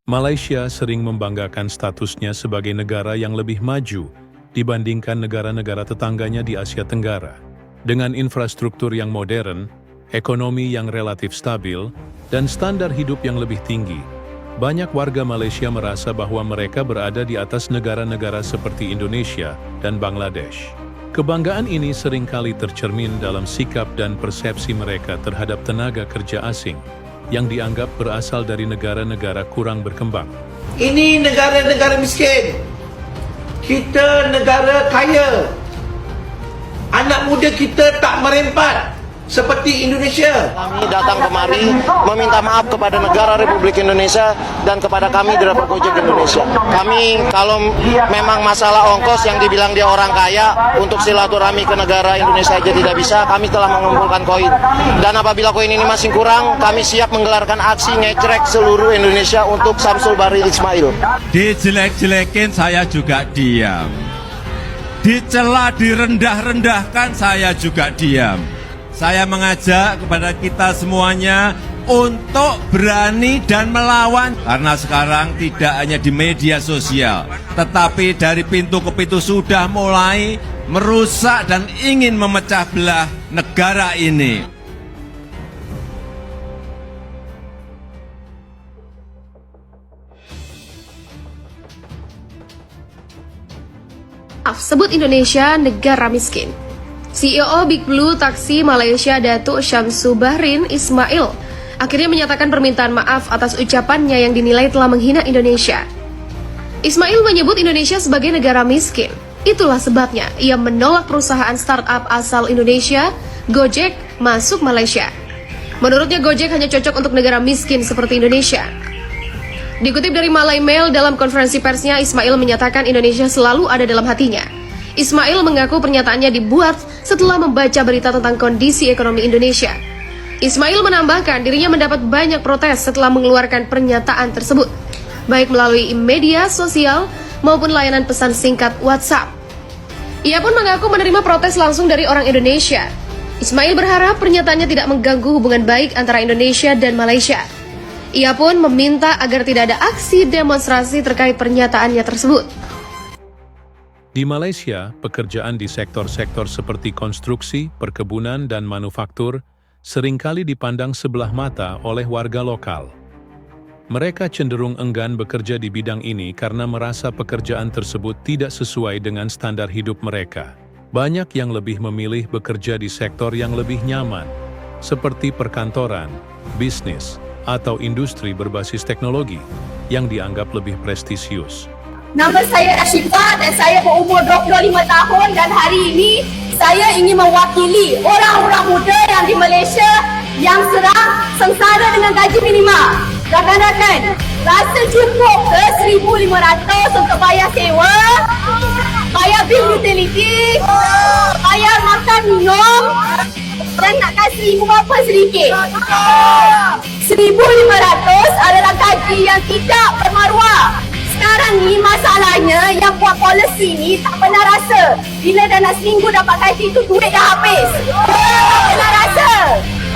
Malaysia sering membanggakan statusnya sebagai negara yang lebih maju dibandingkan negara-negara tetangganya di Asia Tenggara. Dengan infrastruktur yang modern, ekonomi yang relatif stabil, dan standar hidup yang lebih tinggi, banyak warga Malaysia merasa bahwa mereka berada di atas negara-negara seperti Indonesia dan Bangladesh. Kebanggaan ini seringkali tercermin dalam sikap dan persepsi mereka terhadap tenaga kerja asing yang dianggap berasal dari negara-negara kurang berkembang. Ini negara-negara miskin. Kita negara kaya. Anak muda kita tak merempat seperti Indonesia. Kami datang kemari meminta maaf kepada negara Republik Indonesia dan kepada kami driver Gojek Indonesia. Kami kalau memang masalah ongkos yang dibilang dia orang kaya untuk silaturahmi ke negara Indonesia aja tidak bisa, kami telah mengumpulkan koin. Dan apabila koin ini masih kurang, kami siap menggelarkan aksi ngecrek seluruh Indonesia untuk Samsul Bahri Ismail. Dijelek-jelekin saya juga diam. Dicela, direndah-rendahkan saya juga diam. Saya mengajak kepada kita semuanya untuk berani dan melawan. Karena sekarang tidak hanya di media sosial, tetapi dari pintu ke pintu sudah mulai merusak dan ingin memecah belah negara ini. Sebut Indonesia negara miskin. CEO Big Blue Taksi Malaysia Datuk Syamsul Bahri Ismail akhirnya menyatakan permintaan maaf atas ucapannya yang dinilai telah menghina Indonesia. Ismail menyebut Indonesia sebagai negara miskin. Itulah sebabnya ia menolak perusahaan startup asal Indonesia, Gojek, masuk Malaysia. Menurutnya Gojek hanya cocok untuk negara miskin seperti Indonesia. Dikutip dari Malay Mail, dalam konferensi persnya Ismail menyatakan Indonesia selalu ada dalam hatinya. Ismail mengaku pernyataannya dibuat setelah membaca berita tentang kondisi ekonomi Indonesia. Ismail menambahkan dirinya mendapat banyak protes setelah mengeluarkan pernyataan tersebut, baik melalui media sosial maupun layanan pesan singkat WhatsApp. Ia pun mengaku menerima protes langsung dari orang Indonesia. Ismail berharap pernyataannya tidak mengganggu hubungan baik antara Indonesia dan Malaysia. Ia pun meminta agar tidak ada aksi demonstrasi terkait pernyataannya tersebut. Di Malaysia, pekerjaan di sektor-sektor seperti konstruksi, perkebunan, dan manufaktur seringkali dipandang sebelah mata oleh warga lokal. Mereka cenderung enggan bekerja di bidang ini karena merasa pekerjaan tersebut tidak sesuai dengan standar hidup mereka. Banyak yang lebih memilih bekerja di sektor yang lebih nyaman, seperti perkantoran, bisnis, atau industri berbasis teknologi, yang dianggap lebih prestisius. Nama saya Ashifah dan saya berumur 25 tahun dan hari ini saya ingin mewakili orang-orang muda yang di Malaysia yang sedang sengsara dengan gaji minima. Rakan-rakan, rasa cukup ke 1,500 untuk bayar sewa, bayar bil utility, bayar makan minum dan nak kasih ibu bapa sedikit. 1,500 adalah gaji yang tidak bermaruah. Sekarang ni masalahnya yang buat polisi ni tak pernah rasa bila dah nak seminggu dapat gaji tu duit dah habis. Tak pernah rasa.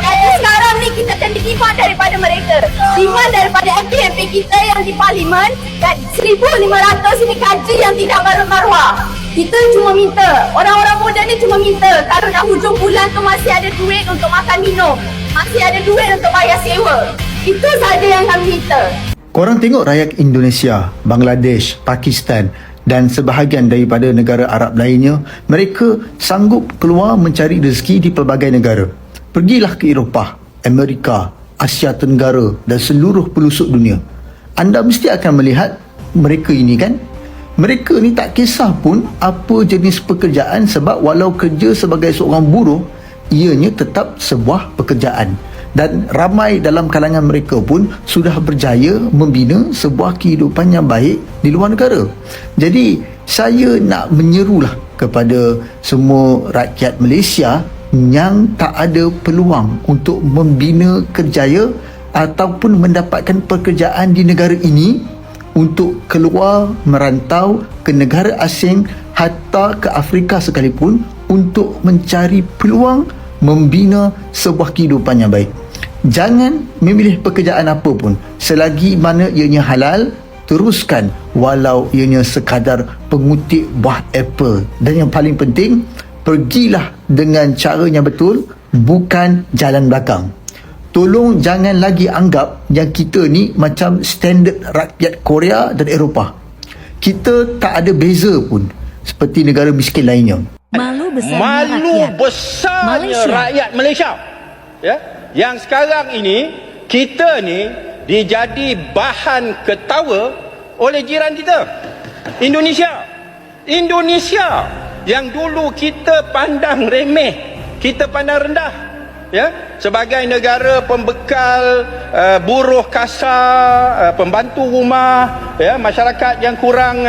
Jadi sekarang ni kita kena demand daripada mereka. Demand daripada MP-MP kita yang di parlimen, dan 1,500 ini gaji yang tidak bermaruah. Kita cuma minta, orang-orang muda ni cuma minta kalau dah hujung bulan tu masih ada duit untuk makan minum, masih ada duit untuk bayar sewa. Itu saja yang kami minta. Korang tengok rakyat Indonesia, Bangladesh, Pakistan dan sebahagian daripada negara Arab lainnya, mereka sanggup keluar mencari rezeki di pelbagai negara. Pergilah ke Eropah, Amerika, Asia Tenggara dan seluruh pelosok dunia. Anda mesti akan melihat mereka ini kan? Mereka ni tak kisah pun apa jenis pekerjaan, sebab walau kerja sebagai seorang buruh, ianya tetap sebuah pekerjaan. Dan ramai dalam kalangan mereka pun sudah berjaya membina sebuah kehidupan yang baik di luar negara. Jadi saya nak menyerulah kepada semua rakyat Malaysia yang tak ada peluang untuk membina kerjaya ataupun mendapatkan pekerjaan di negara ini untuk keluar merantau ke negara asing, hatta ke Afrika sekalipun, untuk mencari peluang membina sebuah kehidupan yang baik. Jangan memilih pekerjaan apa pun selagi mana ianya halal, teruskan walau ianya sekadar pengutip buah apple. Dan yang paling penting, pergilah dengan cara yang betul, bukan jalan belakang. Tolong jangan lagi anggap yang kita ni macam standard rakyat Korea dan Eropah. Kita tak ada beza pun seperti negara miskin lainnya. Malu besarnya rakyat Malaysia. Ya, yang sekarang ini kita ni dijadi bahan ketawa oleh jiran kita, Indonesia yang dulu kita pandang remeh, kita pandang rendah, ya, sebagai negara pembekal buruh kasar, pembantu rumah, ya, masyarakat yang kurang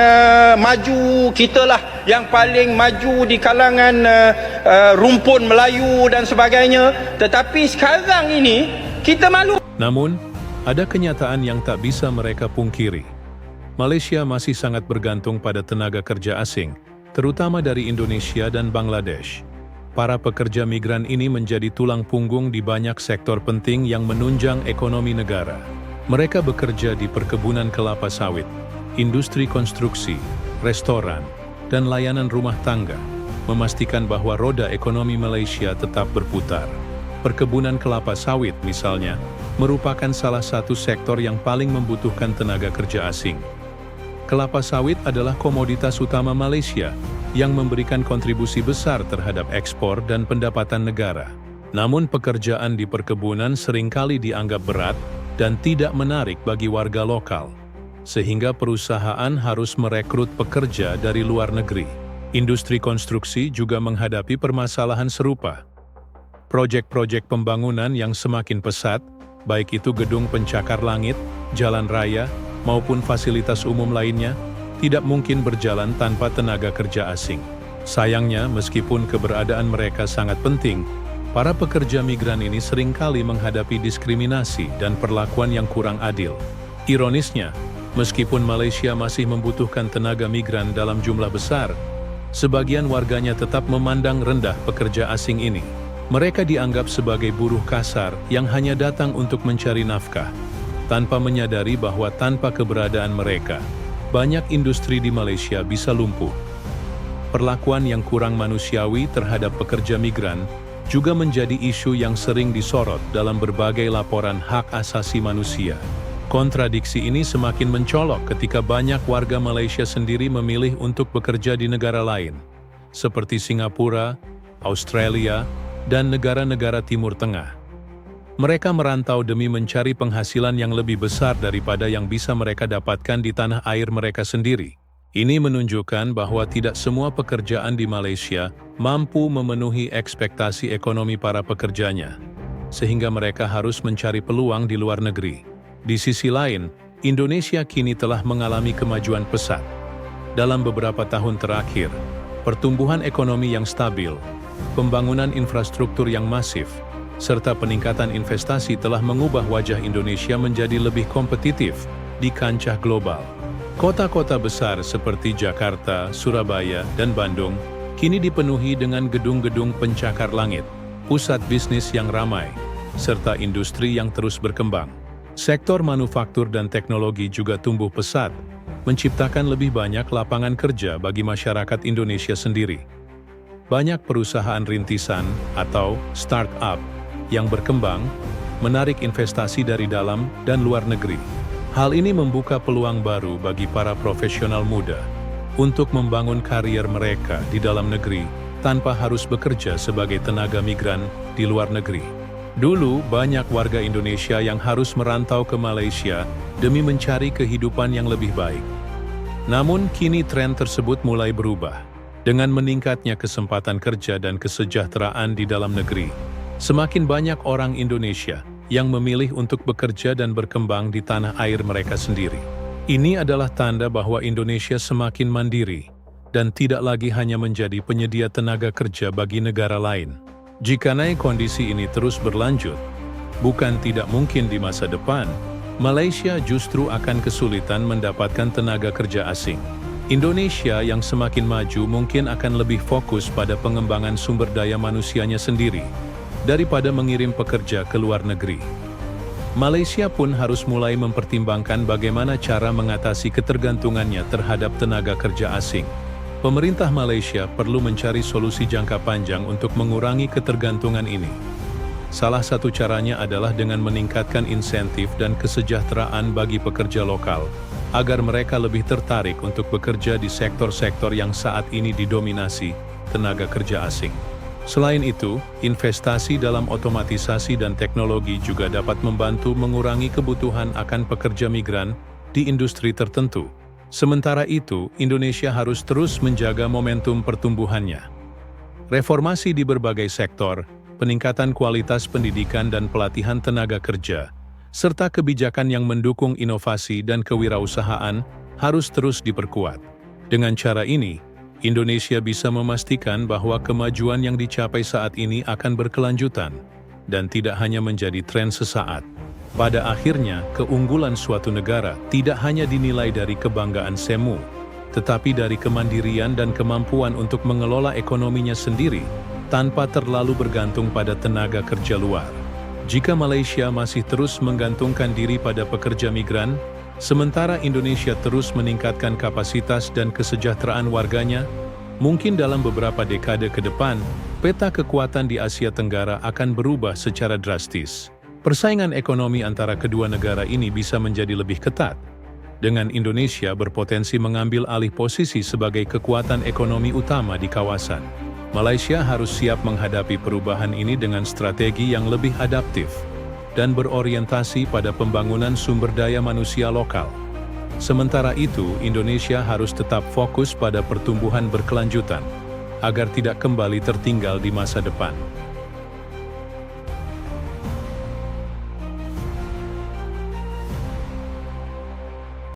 maju, kitalah yang paling maju di kalangan rumpun Melayu dan sebagainya. Tetapi sekarang ini kita malu. Namun, ada kenyataan yang tak bisa mereka pungkiri. Malaysia masih sangat bergantung pada tenaga kerja asing, terutama dari Indonesia dan Bangladesh. Para pekerja migran ini menjadi tulang punggung di banyak sektor penting yang menunjang ekonomi negara. Mereka bekerja di perkebunan kelapa sawit, industri konstruksi, restoran, dan layanan rumah tangga, memastikan bahwa roda ekonomi Malaysia tetap berputar. Perkebunan kelapa sawit, misalnya, merupakan salah satu sektor yang paling membutuhkan tenaga kerja asing. Kelapa sawit adalah komoditas utama Malaysia yang memberikan kontribusi besar terhadap ekspor dan pendapatan negara. Namun pekerjaan di perkebunan seringkali dianggap berat dan tidak menarik bagi warga lokal, sehingga perusahaan harus merekrut pekerja dari luar negeri. Industri konstruksi juga menghadapi permasalahan serupa. Proyek-proyek pembangunan yang semakin pesat, baik itu gedung pencakar langit, jalan raya, maupun fasilitas umum lainnya, tidak mungkin berjalan tanpa tenaga kerja asing. Sayangnya, meskipun keberadaan mereka sangat penting, para pekerja migran ini seringkali menghadapi diskriminasi dan perlakuan yang kurang adil. Ironisnya, meskipun Malaysia masih membutuhkan tenaga migran dalam jumlah besar, sebagian warganya tetap memandang rendah pekerja asing ini. Mereka dianggap sebagai buruh kasar yang hanya datang untuk mencari nafkah, tanpa menyadari bahwa tanpa keberadaan mereka, banyak industri di Malaysia bisa lumpuh. Perlakuan yang kurang manusiawi terhadap pekerja migran juga menjadi isu yang sering disorot dalam berbagai laporan hak asasi manusia. Kontradiksi ini semakin mencolok ketika banyak warga Malaysia sendiri memilih untuk bekerja di negara lain, seperti Singapura, Australia, dan negara-negara Timur Tengah. Mereka merantau demi mencari penghasilan yang lebih besar daripada yang bisa mereka dapatkan di tanah air mereka sendiri. Ini menunjukkan bahwa tidak semua pekerjaan di Malaysia mampu memenuhi ekspektasi ekonomi para pekerjanya, sehingga mereka harus mencari peluang di luar negeri. Di sisi lain, Indonesia kini telah mengalami kemajuan pesat. Dalam beberapa tahun terakhir, pertumbuhan ekonomi yang stabil, pembangunan infrastruktur yang masif, serta peningkatan investasi telah mengubah wajah Indonesia menjadi lebih kompetitif di kancah global. Kota-kota besar seperti Jakarta, Surabaya, dan Bandung kini dipenuhi dengan gedung-gedung pencakar langit, pusat bisnis yang ramai, serta industri yang terus berkembang. Sektor manufaktur dan teknologi juga tumbuh pesat, menciptakan lebih banyak lapangan kerja bagi masyarakat Indonesia sendiri. Banyak perusahaan rintisan atau startup yang berkembang, menarik investasi dari dalam dan luar negeri. Hal ini membuka peluang baru bagi para profesional muda untuk membangun karier mereka di dalam negeri tanpa harus bekerja sebagai tenaga migran di luar negeri. Dulu, banyak warga Indonesia yang harus merantau ke Malaysia demi mencari kehidupan yang lebih baik. Namun, kini tren tersebut mulai berubah. Dengan meningkatnya kesempatan kerja dan kesejahteraan di dalam negeri, semakin banyak orang Indonesia yang memilih untuk bekerja dan berkembang di tanah air mereka sendiri. Ini adalah tanda bahwa Indonesia semakin mandiri dan tidak lagi hanya menjadi penyedia tenaga kerja bagi negara lain. Jika kondisi ini terus berlanjut, bukan tidak mungkin di masa depan, Malaysia justru akan kesulitan mendapatkan tenaga kerja asing. Indonesia yang semakin maju mungkin akan lebih fokus pada pengembangan sumber daya manusianya sendiri, daripada mengirim pekerja ke luar negeri. Malaysia pun harus mulai mempertimbangkan bagaimana cara mengatasi ketergantungannya terhadap tenaga kerja asing. Pemerintah Malaysia perlu mencari solusi jangka panjang untuk mengurangi ketergantungan ini. Salah satu caranya adalah dengan meningkatkan insentif dan kesejahteraan bagi pekerja lokal, agar mereka lebih tertarik untuk bekerja di sektor-sektor yang saat ini didominasi tenaga kerja asing. Selain itu, investasi dalam otomatisasi dan teknologi juga dapat membantu mengurangi kebutuhan akan pekerja migran di industri tertentu. Sementara itu, Indonesia harus terus menjaga momentum pertumbuhannya. Reformasi di berbagai sektor, peningkatan kualitas pendidikan dan pelatihan tenaga kerja, serta kebijakan yang mendukung inovasi dan kewirausahaan harus terus diperkuat. Dengan cara ini, Indonesia bisa memastikan bahwa kemajuan yang dicapai saat ini akan berkelanjutan dan tidak hanya menjadi tren sesaat. Pada akhirnya, keunggulan suatu negara tidak hanya dinilai dari kebanggaan semu, tetapi dari kemandirian dan kemampuan untuk mengelola ekonominya sendiri tanpa terlalu bergantung pada tenaga kerja luar. Jika Malaysia masih terus menggantungkan diri pada pekerja migran, sementara Indonesia terus meningkatkan kapasitas dan kesejahteraan warganya, mungkin dalam beberapa dekade ke depan, peta kekuatan di Asia Tenggara akan berubah secara drastis. Persaingan ekonomi antara kedua negara ini bisa menjadi lebih ketat, dengan Indonesia berpotensi mengambil alih posisi sebagai kekuatan ekonomi utama di kawasan. Malaysia harus siap menghadapi perubahan ini dengan strategi yang lebih adaptif dan berorientasi pada pembangunan sumber daya manusia lokal. Sementara itu, Indonesia harus tetap fokus pada pertumbuhan berkelanjutan, agar tidak kembali tertinggal di masa depan.